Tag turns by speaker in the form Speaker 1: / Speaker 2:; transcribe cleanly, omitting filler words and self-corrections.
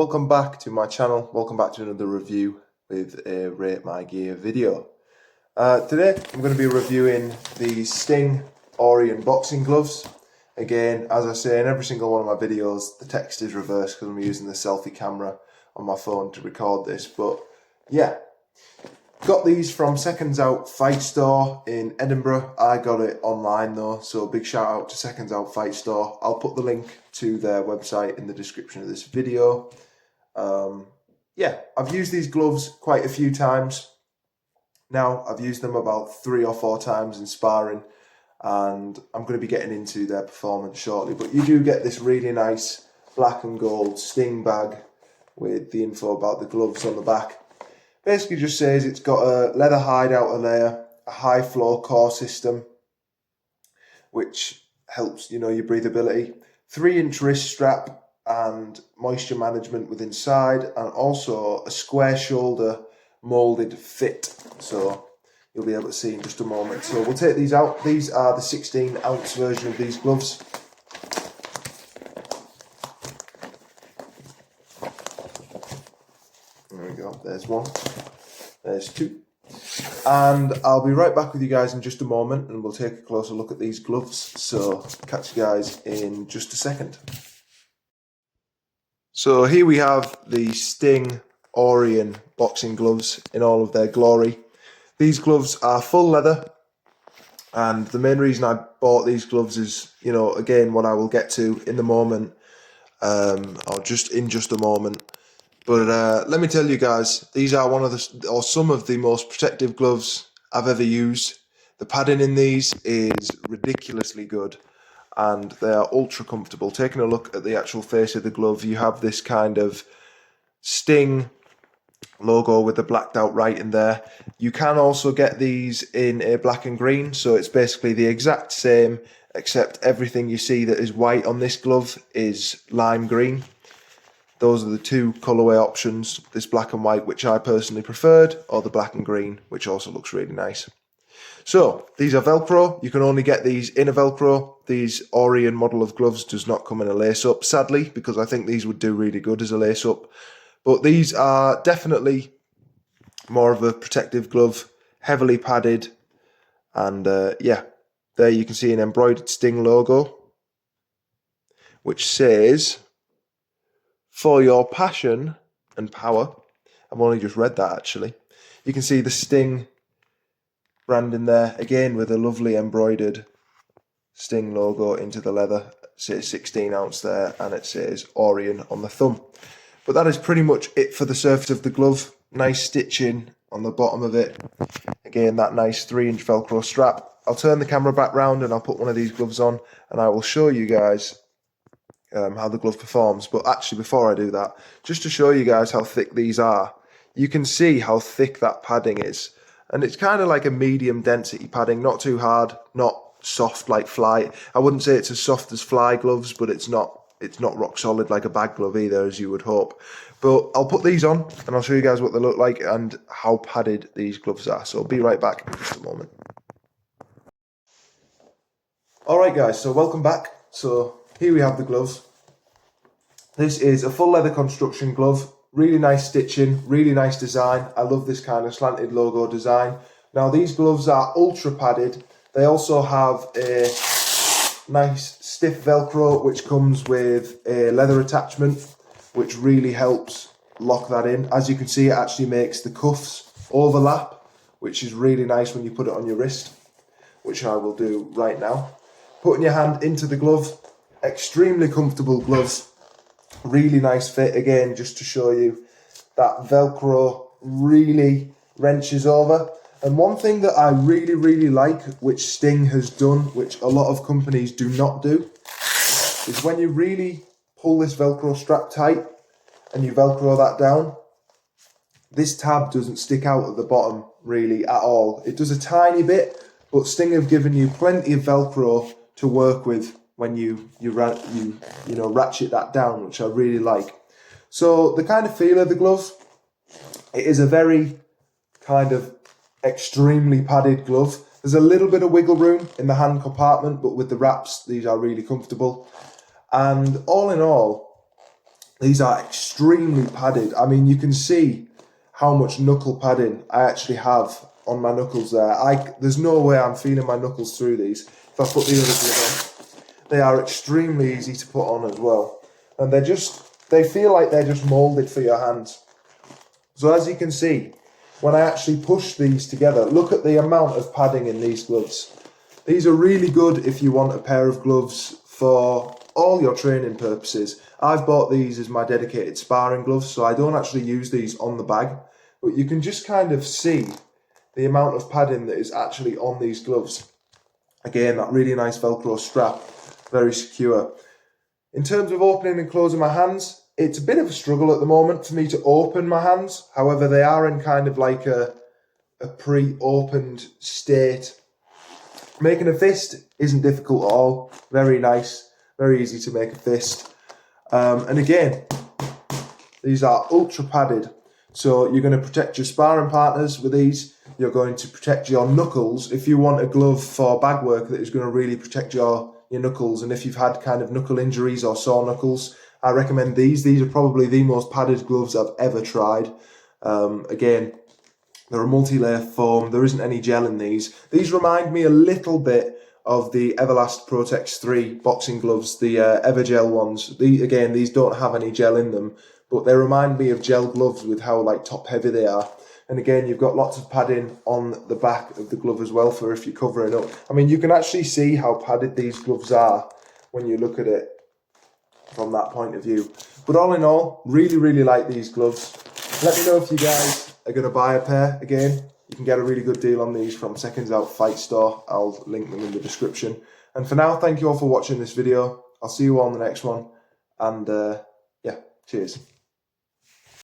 Speaker 1: welcome back to my channel. Welcome back to another review with a Rate My Gear video. Today I'm going to be reviewing the Sting Orion boxing gloves. Again, as I say in every single one of my videos, the text is reversed because I'm using the selfie camera on my phone to record this. But yeah, got these from Seconds Out Fight Store in Edinburgh. I got it online though, so big shout out to Seconds Out Fight Store. I'll put the link to their website in the description of this video. Yeah, I've used these gloves quite a few times now. I've used them about 3 or 4 times in sparring, and I'm going to be getting into their performance shortly. But you do get this really nice black and gold Sting bag with the info about the gloves on the back. Basically just says it's got a leather hide outer layer, a high flow core system, which helps, your breathability, 3-inch wrist strap and moisture management with inside, and also a square shoulder molded fit. So you'll be able to see in just a moment. So we'll take these out. These are the 16-ounce version of these gloves. There we go, there's one, there's 2. And I'll be right back with you guys in just a moment and we'll take a closer look at these gloves. So catch you guys in just a second. So here we have the Sting Orion boxing gloves in all of their glory. These gloves are full leather, and the main reason I bought these gloves is, again, what I will get to in the moment, or just in just a moment. But let me tell you guys, these are some of the most protective gloves I've ever used. The padding in these is ridiculously good, and they are ultra comfortable. Taking a look at the actual face of the glove, you have this kind of Sting logo with the blacked out writing there. You can also get these in a black and green, so it's basically the exact same, except everything you see that is white on this glove is lime green. Those are the 2 colourway options, this black and white, which I personally preferred, or the black and green, which also looks really nice. So, these are Velcro. You can only get these in a Velcro. These Orion model of gloves does not come in a lace-up, sadly, because I think these would do really good as a lace-up. But these are definitely more of a protective glove, heavily padded. And yeah, there you can see an embroidered Sting logo, which says, "For your passion and power." I've only just read that actually. You can see the Sting brand in there, again with a lovely embroidered Sting logo into the leather. It says 16-ounce there, and it says Orion on the thumb. But that is pretty much it for the surface of the glove. Nice stitching on the bottom of it. Again, that nice 3-inch Velcro strap. I'll turn the camera back round and I'll put one of these gloves on and I will show you guys how the glove performs. But actually, before I do that, just to show you guys how thick these are, you can see how thick that padding is. And it's kind of like a medium density padding, not too hard, not soft like fly. I wouldn't say it's as soft as fly gloves, but it's not rock solid like a bag glove either, as you would hope. But I'll put these on and I'll show you guys what they look like and how padded these gloves are. So I'll be right back in just a moment. Alright guys, so welcome back. So here we have the gloves. This is a full leather construction glove. Really nice stitching, really nice design. I love this kind of slanted logo design. Now these gloves are ultra padded. They also have a nice stiff Velcro which comes with a leather attachment, which really helps lock that in. As you can see, it actually makes the cuffs overlap, which is really nice when you put it on your wrist, which I will do right now. Putting your hand into the glove, extremely comfortable gloves. Really nice fit, again, just to show you that Velcro really wrenches over. And one thing that I really like, which Sting has done, which a lot of companies do not do, is when you really pull this Velcro strap tight and you Velcro that down, this tab doesn't stick out at the bottom really at all. It does a tiny bit, but Sting have given you plenty of Velcro to work with when you ratchet that down, which I really like. So the kind of feel of the glove, it is a very kind of extremely padded glove. There's a little bit of wiggle room in the hand compartment, but with the wraps, these are really comfortable. And all in all, These are extremely padded. I mean, you can see how much knuckle padding I actually have on my knuckles there. There's no way I'm feeling my knuckles through these. If I put the other glove on, they are extremely easy to put on as well. And they feel like they're just moulded for your hands. So as you can see, when I actually push these together, look at the amount of padding in these gloves. These are really good if you want a pair of gloves for all your training purposes. I've bought these as my dedicated sparring gloves, so I don't actually use these on the bag, but you can just kind of see the amount of padding that is actually on these gloves. Again, that really nice Velcro strap, very secure. In terms of opening and closing my hands, it's a bit of a struggle at the moment for me to open my hands. However, they are in kind of like a pre-opened state. Making a fist isn't difficult at all. Very nice, very easy to make a fist. And again, these are ultra padded. So you're going to protect your sparring partners with these. You're going to protect your knuckles. If you want a glove for bag work that is going to really protect your knuckles, and if you've had kind of knuckle injuries or sore knuckles, I recommend these. These are probably the most padded gloves I've ever tried. Again, they're a multi-layer foam. There isn't any gel in these. These remind me a little bit of the Everlast Protex 3 boxing gloves, the Evergel ones. These don't have any gel in them, but they remind me of gel gloves with how like top heavy they are. And again, you've got lots of padding on the back of the glove as well for if you're covering up. I mean, you can actually see how padded these gloves are when you look at it from that point of view. But all in all, really, really like these gloves. Let me know if you guys are going to buy a pair. Again, you can get a really good deal on these from Seconds Out Fight Store. I'll link them in the description. And for now, thank you all for watching this video. I'll see you all in the next one. And yeah, cheers.